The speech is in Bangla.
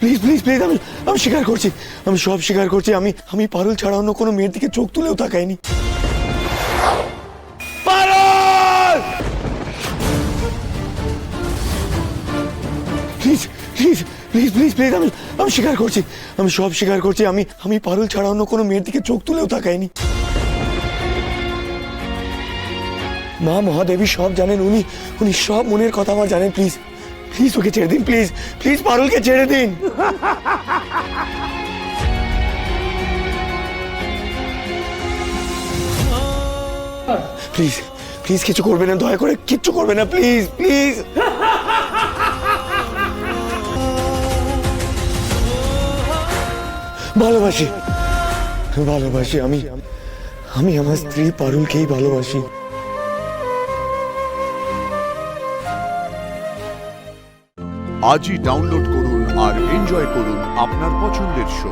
প্লিজ প্লিজ প্লিজ, আমি আমি স্বীকার করছি, আমি সব স্বীকার করছি। আমি পারুল ছাড়া অন্য কোনো মেয়ের দিকে চোখ তুলেও তাকাইনি। Parul! Please please please please please, আমি আমি স্বীকার করছি, আমি সব স্বীকার করছি। আমি পারুল ছাড়া অন্য কোনো মেয়ের দিকে চোখ তুলেও তাকাইনি। মা মহাদেবী সব জানেন, উনি সব মনের কথা আমার জানেন। প্লিজ প্লিজ ওকে ছেড়ে দিন, প্লিজ প্লিজ পারুলকে ছেড়ে দিন। প্লিজ প্লিজ কিছু করবে না, দয়া করে কিচ্ছু করবে না, প্লিজ প্লিজ। ভালোবাসি ভালোবাসি, আমি আমি আমার স্ত্রী পারুলকেই ভালোবাসি। আজই ডাউনলোড করুন আর এনজয় করুন আপনার পছন্দের শো।